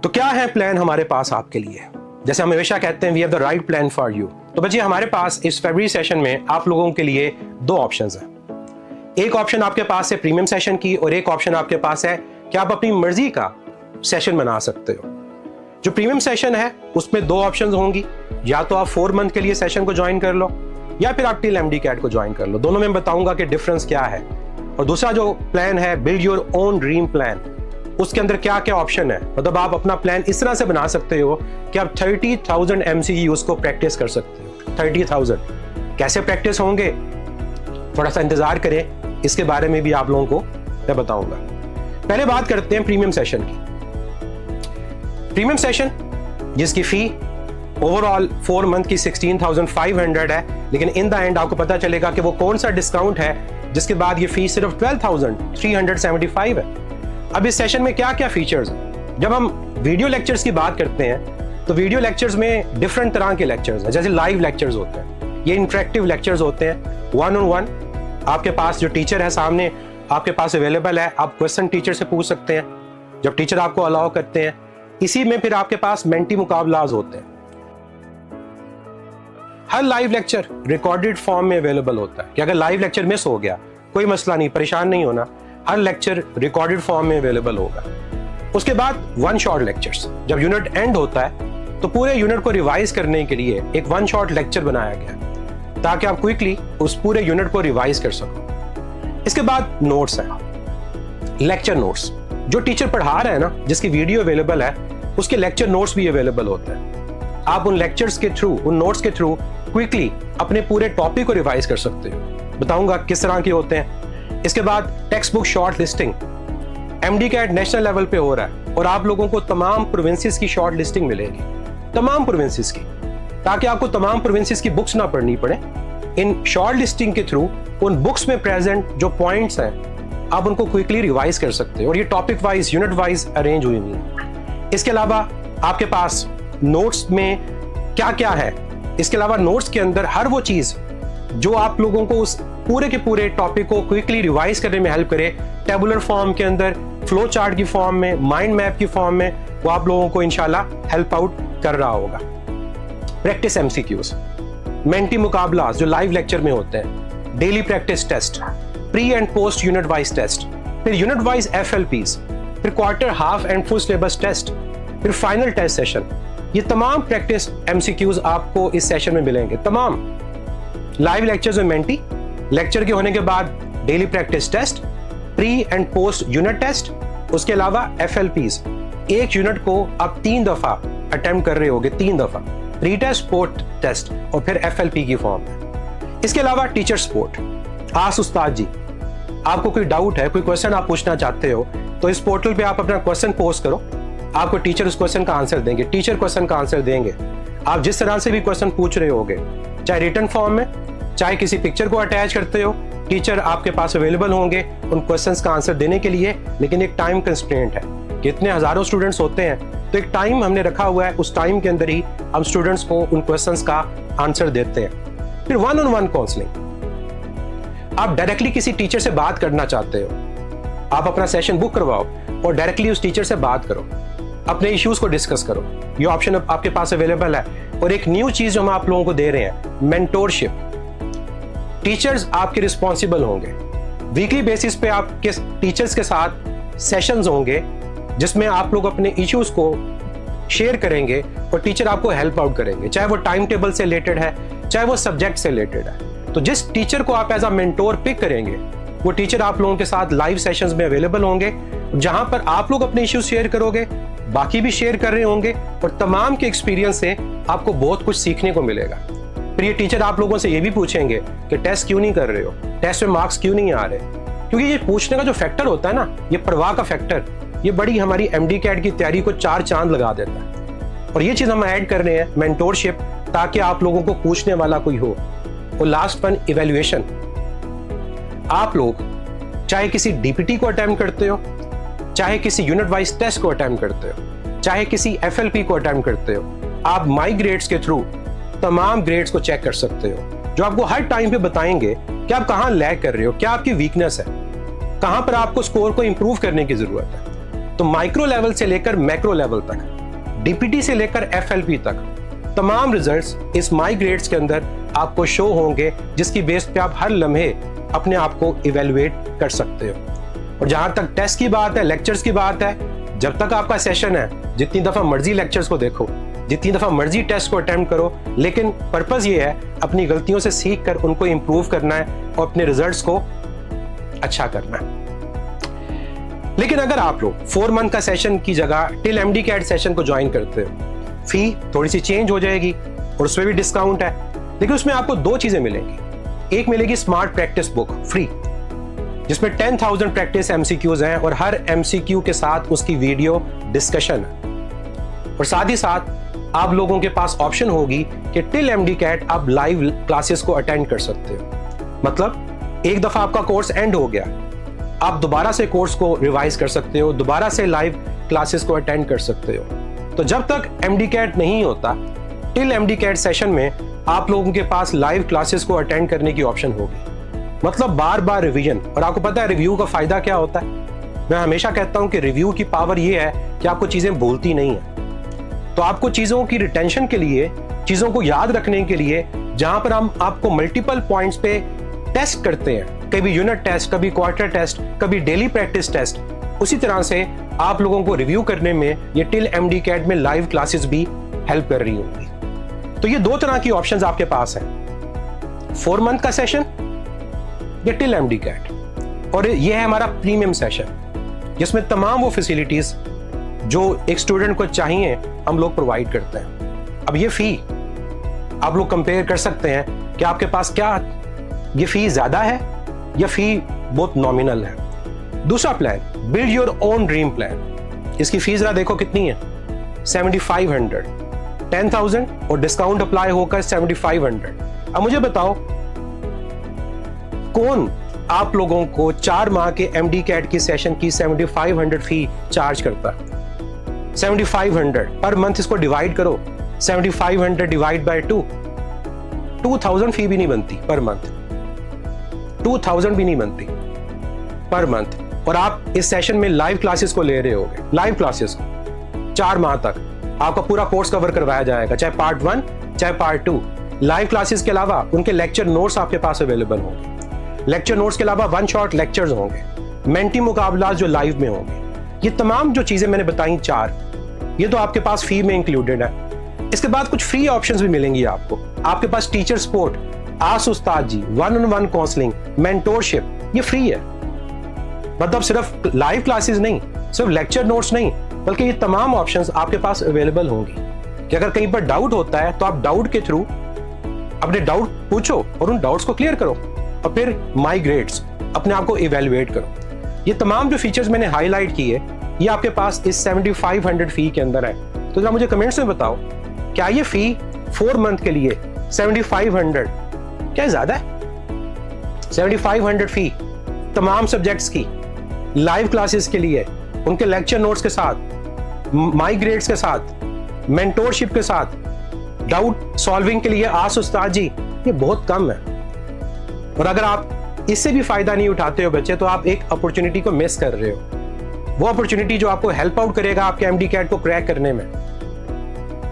तो क्या है प्लान हमारे पास आपके लिए? जैसे हम हमेशा कहते हैं we have the right plan for you. तो बच्चे हमारे पास इस फरवरी सेशन में आप लोगों के लिए दो ऑप्शंस हैं। एक ऑप्शन आपके पास है प्रीमियम सेशन की और एक ऑप्शन आपके पास है कि आप अपनी मर्जी का सेशन बना सकते हो। जो प्रीमियम सेशन है उसमें दो ऑप्शंस होंगी, या तो आप 4 मंथ के लिए सेशन को ज्वाइन कर लो या फिर आप टिल MD-CAT को ज्वाइन कर लो। दोनों में बताऊंगा कि डिफरेंस क्या है। और दूसरा जो प्लान है build your own dream plan, उसके अंदर क्या क्या ऑप्शन है, मतलब आप अपना प्लान इस तरह से बना सकते हो कि आप 30,000 MCQ उसको प्रैक्टिस कर सकते हो। 30,000 कैसे प्रैक्टिस होंगे, थोड़ा सा इंतजार करें, इसके बारे में भी आप लोगों को मैं बताऊंगा। पहले बात करते हैं प्रीमियम सेशन की। प्रीमियम सेशन जिसकी फी ओवरऑल 4 मंथ की 16,500 है, लेकिन इन द एंड आपको पता चलेगा कि वो कौन सा डिस्काउंट है जिसके बाद ये फी सिर्फ 12,375 है। अब इस सेशन में क्या क्या फीचर्स हैं? जब हम वीडियो लेक्चर्स की बात करते हैं तो वीडियो लेक्चर्स में डिफरेंट तरह के लेक्चर्स हैं। जैसे लाइव लेक्चर्स होते हैं, ये इंटरेक्टिव लेक्चर्स होते हैं, 1-on-1 आपके पास जो टीचर है सामने आपके पास अवेलेबल है, आप क्वेश्चन टीचर से पूछ सकते हैं जब टीचर आपको अलाउ करते हैं। इसी में फिर आपके पास मेंटी मुकाबलाज होते हैं। हर लाइव लेक्चर रिकॉर्डेड फॉर्म में अवेलेबल होता है कि अगर लाइव लेक्चर मिस हो गया कोई मसला नहीं, परेशान नहीं होना, हर लेक्चर रिकॉर्डेड फॉर्म में अवेलेबल होगा। उसके बाद 1 शॉट लेक्चर्स, जब यूनिट एंड होता है तो पूरे यूनिट को रिवाइज करने के लिए एक 1 शॉट लेक्चर बनाया गया ताकि आप क्विकली उस पूरे यूनिट को रिवाइज कर सको। इसके बाद नोट्स हैं, लेक्चर नोट्स, जो टीचर पढ़ा रहा है ना, जिसकी वीडियो अवेलेबल है, उसके लेक्चर नोट्स भी अवेलेबल होते हैं। आप उन लेक्चर्स के थ्रू, उन नोट्स के थ्रू क्विकली अपने पूरे टॉपिक को रिवाइज कर सकते हो। बताऊंगा किस तरह के होते हैं। इसके बाद text book short listing MD-CAT national level पे हो रहा है और आप लोगों को तमाम प्रोविंसेस की शॉर्ट लिस्टिंग मिलेगी, तमाम प्रोविंसेस की, ताकि आपको तमाम प्रोविंसेस की बुक्स ना पढ़नी पड़े। इन शॉर्ट लिस्टिंग के थ्रू उन बुक्स में प्रेजेंट जो पॉइंट्स हैं आप उनको क्विकली रिवाइज कर सकते हो और ये topic wise, unit wise arrange हुई हुई है। इसके अलावा आपके पास नोट्स में क्या क्या है, इसके अलावा नोट्स के अंदर हर वो चीज जो आप लोगों को उस पूरे के पूरे टॉपिक को क्विकली रिवाइज करने में हेल्प करे, टेबुलर फॉर्म के अंदर, फ्लो चार्ट की फॉर्म में, माइंड मैप की फॉर्म में, वो आप लोगों को इंशाल्लाह हेल्प आउट कर रहा होगा। प्रैक्टिस MCQs, मेंटी मुकाबला जो लाइव लेक्चर में होते हैं, daily practice test, pre and post unit wise test, फिर यूनिट वाइज FLPs, फिर quarter, half and full syllabus test, फिर फाइनल टेस्ट सेशन। ये तमाम प्रैक्टिस MCQs आपको इस सेशन में मिलेंगे। तमाम लाइव लेक्चर्स में मेंटी, लेक्चर के होने के बाद daily practice test, pre and post unit test, उसके अलावा FLPs। एक यूनिट को आप 3 दफा अटेम्प्ट कर रहे होगे, 3 दफा, प्री टेस्ट, पोस्ट टेस्ट और फिर FLP की फॉर्म में। इसके अलावा टीचर सपोर्ट। आस उस्ताद जी, आपको कोई डाउट है, कोई क्वेश्चन आप पूछना चाहते हो तो इस पोर्टल पे आप अपना क्वेश्चन पोस्ट करो, आपको टीचर उस क्वेश्चन का आंसर देंगे, टीचर क्वेश्चन का आंसर देंगे। आप जिस तरह से भी क्वेश्चन पूछ रहे होगे, चाहे रिटन फॉर्म में, चाहे किसी पिक्चर को अटैच करते हो, टीचर आपके पास अवेलेबल होंगे उन क्वेश्चंस का आंसर देने के लिए। लेकिन एक टाइम कंस्ट्रेंट है कि इतने हजारों स्टूडेंट्स होते हैं, तो एक टाइम हमने रखा हुआ है, उस टाइम के अंदर ही हम स्टूडेंट्स को उन क्वेश्चंस का आंसर देते हैं। फिर 1-on-1 काउंसलिंग, आप डायरेक्टली किसी टीचर से बात करना चाहते हो, आप अपना सेशन बुक करवाओ और डायरेक्टली उस टीचर से बात करो, अपने इश्यूज को डिस्कस करो। ये ऑप्शन आपके पास अवेलेबल है। और एक न्यू चीज जो हम आप लोगों को दे रहे हैं, मेंटोरशिप। टीचर्स आपके रिस्पॉन्सिबल होंगे, वीकली बेसिस पे आपके टीचर्स के साथ सेशंस होंगे जिसमें आप लोग अपने इश्यूज को शेयर करेंगे और टीचर आपको हेल्प आउट करेंगे, चाहे वो टाइम टेबल से रिलेटेड है, चाहे वो सब्जेक्ट से रिलेटेड है। तो जिस टीचर को आप एज अ मेंटोर पिक करेंगे, वो टीचर आप लोगों के साथ लाइव सेशंस में अवेलेबल होंगे, जहां पर आप लोग अपने इश्यूज शेयर करोगे, बाकी भी शेयर कर रहे होंगे और तमाम के एक्सपीरियंस से आपको बहुत कुछ सीखने को मिलेगा। फिर ये टीचर आप लोगों से ये भी पूछेंगे कि टेस्ट क्यों नहीं कर रहे हो, टेस्ट में मार्क्स क्यों नहीं आ रहे, क्योंकि ये पूछने का जो फैक्टर होता है ना, ये परवाह का फैक्टर, ये बड़ी हमारी MD-CAT की तैयारी को 4 चांद लगा देता है। और ये चीज हम ऐड कर रहे हैं, मेंटोरशिप, ताकि आप लोगों को पूछने वाला कोई हो। और लास्ट वन, इवैल्यूएशन। आप लोग चाहे किसी DPT को अटेम्प्ट करते हो, चाहे किसी यूनिट वाइज टेस्ट को अटेम्प्ट करते हो, चाहे किसी FLP को अटेम्प्ट करते हो, आप माई ग्रेड्स के थ्रू तमाम ग्रेड्स को चेक कर सकते हो, जो आपको हर टाइम पे बताएंगे कि आप कहां लैग कर रहे हो, क्या आपकी वीकनेस है, कहां पर आपको स्कोर को इंप्रूव करने की जरूरत है। तो माइक्रो लेवल से लेकर मैक्रो लेवल तक, डीपीटी से लेकर एफएलपी तक तमाम रिजल्ट्स इस माई ग्रेड्स के अंदर आपको शो होंगे, जिसकी बेस पे आप हर लम्हे अपने आप को इवेलुएट कर सकते हो। और जहां तक टेस्ट की बात है, लेक्चर्स की बात है, जब तक आपका सेशन है जितनी दफा मर्जी लेक्चर्स को देखो, जितनी दफा मर्जी टेस्ट को अटेम्प्ट करो, लेकिन पर्पस ये है अपनी गलतियों से सीख कर उनको इंप्रूव करना है और अपने रिजल्ट्स को अच्छा करना है। लेकिन अगर आप लोग 4 मंथ का सेशन की जगह टिल एमडी कैट सेशन को ज्वाइन करते हो, फी थोड़ी सी चेंज हो जाएगी और उसमें भी डिस्काउंट है, लेकिन उसमें आपको 2 चीजें मिलेंगी। एक मिलेगी स्मार्ट प्रैक्टिस बुक फ्री, जिसमें 10,000 प्रैक्टिस एमसीक्यूज हैं और हर एमसीक्यू के साथ उसकी वीडियो डिस्कशन है। और साथ ही साथ आप लोगों के पास ऑप्शन होगी कि टिल एमडी कैट आप लाइव क्लासेस को अटेंड कर सकते हो। मतलब एक दफा आपका कोर्स एंड हो गया, आप दोबारा से कोर्स को रिवाइज कर सकते हो, दोबारा से लाइव क्लासेस को अटेंड कर सकते हो। तो जब तक एमडी कैट नहीं होता, टिल एमडी कैट सेशन में आप लोगों के पास लाइव क्लासेस को अटेंड करने की ऑप्शन होगी। मतलब बार बार रिवीजन। और आपको पता है रिव्यू का फायदा क्या होता है? मैं हमेशा कहता हूं कि रिव्यू की पावर ये है कि आपको चीजें भूलती नहीं है। तो आपको चीजों की रिटेंशन के लिए, चीजों को याद रखने के लिए, जहां पर हम आपको मल्टीपल पॉइंट्स पे टेस्ट करते हैं, कभी यूनिट टेस्ट, कभी क्वार्टर टेस्ट, कभी डेली प्रैक्टिस टेस्ट, उसी तरह से आप लोगों को रिव्यू करने में ये टिल एमडी कैट में लाइव क्लासेस भी हेल्प कर रही होंगी। तो ये 2 तरह की ऑप्शंस आपके पास हैं, 4 मंथ का सेशन या टिल एमडी कैट। और ये है हमारा प्रीमियम सेशन, जिसमें तमाम वो फैसिलिटीज जो एक स्टूडेंट को चाहिए हम लोग प्रोवाइड करते हैं। अब ये फी आप लोग कंपेयर कर सकते हैं कि आपके पास क्या ये फी ज्यादा है या फी बहुत नॉमिनल है। दूसरा plan, build your own dream plan, इसकी फीस जरा देखो कितनी है, 7500, 10,000 और डिस्काउंट अप्लाई होकर 7500। अब मुझे बताओ कौन आप लोगों को 4 माह के एमडी कैट की सेशन की 7500 फी चार्ज करता है? 7500 पर मंथ, इसको डिवाइड करो, 7500 डिवाइड बाय 2, 2000 फी भी नहीं बनती पर मंथ, 2000 भी नहीं बनती पर मंथ। और आप इस सेशन में लाइव क्लासेस को ले रहे होगे, लाइव क्लासेस को 4 माह तक आपका पूरा कोर्स कवर करवाया जाएगा, चाहे पार्ट 1 चाहे पार्ट 2। लाइव क्लासेस के अलावा उनके लेक्चर नोट्स आपके पास अवेलेबल होंगे, लेक्चर नोट्स के अलावा 1 शॉट लेक्चर्स होंगे, मेंटी मुकाबला जो लाइव में होंगे। ये तमाम जो चीजें मैंने बताई 4, ये तो आपके पास फी में इंक्लूडेड है। इसके बाद कुछ फ्री ऑप्शंस भी मिलेंगी आपको। आपके पास टीचर सपोर्ट, आस उस्ताद जी, 1-on-1 काउंसलिंग, मेंटोरशिप, ये फ्री है। मतलब सिर्फ लाइव क्लासेस नहीं, सिर्फ लेक्चर नोट्स नहीं, बल्कि ये तमाम ऑप्शंस आपके पास अवेलेबल होंगी कि अगर कहीं पर डाउट होता है तो आप डाउट के थ्रू अपने डाउट पूछो और उन डाउट्स को क्लियर करो और फिर माई ग्रेड्स अपने आप को इवेलुएट करो। ये तमाम जो फीचर्स मैंने हाईलाइट किए ये आपके पास इस 7500 फी के अंदर है। तो जरा मुझे कमेंट्स में बताओ, क्या ये फी 4 मंथ के लिए 7500 क्या ज्यादा है? 7500 फी तमाम सब्जेक्ट्स की लाइव क्लासेस के लिए, उनके लेक्चर नोट्स के साथ, माई ग्रेड्स के साथ, मेंटोरशिप के साथ, डाउट सॉल्विंग के लिए आस उस्ताद जी, ये बहुत कम है। और अगर आप इससे भी फायदा नहीं उठाते हो बच्चे, तो आप एक अपॉर्चुनिटी को मिस कर रहे हो, वो अपॉर्चुनिटी जो आपको हेल्प आउट करेगा आपके एमडी कैट को क्रैक करने में।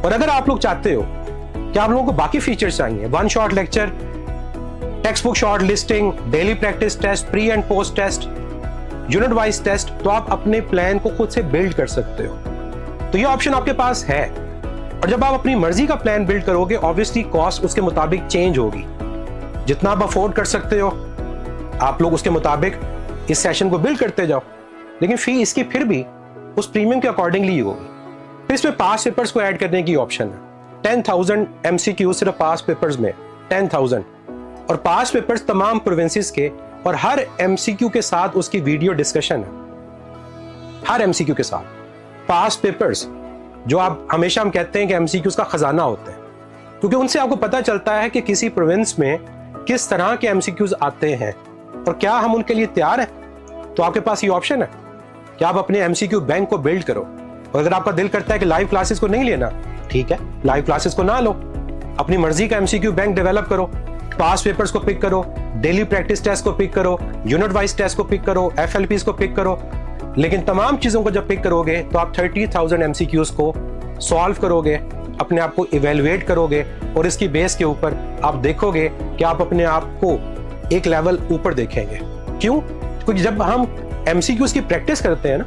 और अगर आप लोग चाहते हो कि आप लोगों को बाकी फीचर्स चाहिए, 1 shot lecture, text book short listing, daily practice test, pre and post test, unit wise test, तो आप अपने प्लान को खुद से बिल्ड कर सकते हो। तो ये ऑप्शन आपके पास है। और जब आप अपनी मर्जी का प्लान बिल्ड करोगे, ऑब्वियसली कॉस्ट उसके मुताबिक चेंज होगी। जितना आप अफोर्ड कर सकते हो आप लोग उसके मुताबिक इस सेशन को बिल्ड करते जाओ, लेकिन फी इसकी फिर भी उस प्रीमियम के अकॉर्डिंगली होगी। फिर इसमें पास पेपर्स को ऐड करने की ऑप्शन है। 10,000 MCQ सिर्फ पास पेपर्स में, 10,000, और पास पेपर्स तमाम प्रोविंसेस के, और हर MCQ के साथ उसकी वीडियो डिस्कशन है। हर MCQ के साथ पास पेपर्स, जो आप हमेशा हम कहते हैं कि MCQs का खजाना होते हैं, क्योंकि उनसे आपको पता चलता है कि किसी प्रोविंस में किस तरह के MCQs आते हैं और क्या हम उनके लिए तैयार हैं। तो आपके पास ये ऑप्शन है कि आप अपने MCQ बैंक को बिल्ड करो। और अगर आपका दिल करता है कि लाइव क्लासेस को नहीं लेना, ठीक है, लाइव क्लासेस को ना लो, अपनी मर्जी का MCQ बैंक डेवलप करो, पास पेपर्स को पिक करो, डेली प्रैक्टिस टेस्ट को पिक करो, यूनिट वाइज टेस्ट को पिक करो, FLPs को पिक करो, लेकिन तमाम चीज़ों को जब पिक करोगे तो आप 30,000 MCQs को सॉल्व करोगे, अपने आप को इवेलुएट करोगे और इसकी बेस के ऊपर आप देखोगे कि आप अपने आप को एक लेवल ऊपर देखेंगे। क्यों? क्योंकि जब हम MCQs की प्रैक्टिस करते हैं ना,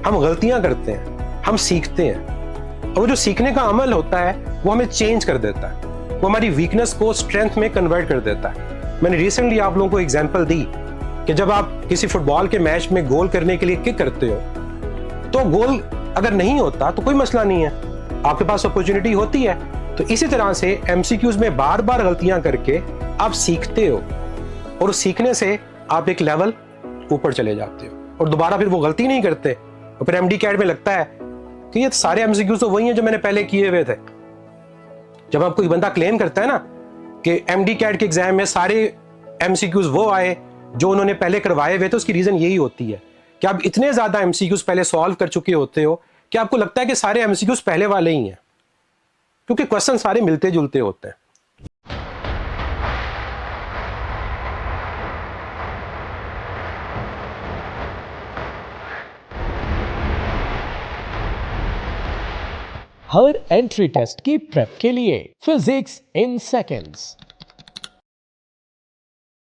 हम गलतियां करते हैं, हम सीखते हैं, और वो जो सीखने का अमल होता है वो हमें चेंज कर देता है, वो हमारी वीकनेस को स्ट्रेंथ में कन्वर्ट कर देता है। मैंने रिसेंटली आप लोगों को एग्जांपल दी कि जब आप किसी फुटबॉल के मैच में गोल करने के लिए किक करते हो तो गोल अगर नहीं होता तो कोई मसला नहीं है, आपके पास अपॉर्चुनिटी होती है। तो इसी तरह से MCQs में बार बार गलतियां करके आप सीखते हो और उस सीखने से आप एक लेवल ऊपर चले जाते हो और दोबारा फिर वो गलती नहीं करते। और फिर MD-CAT में लगता है कि ये सारे MCQs तो वही हैं जो मैंने पहले किए हुए थे। जब आप कोई बंदा क्लेम करता है ना कि MD-CAT के एग्जाम में सारे MCQs वो आए जो उन्होंने पहले करवाए हुए थे, उसकी रीजन यही होती है कि आप इतने ज्यादा MCQs पहले सॉल्व कर चुके होते हो कि आपको लगता है कि सारे MCQs पहले वाले ही हैं, क्योंकि क्वेश्चन सारे मिलते जुलते होते हैं। हर एंट्री टेस्ट की प्रेप के लिए फिजिक्स इन सेकंड्स।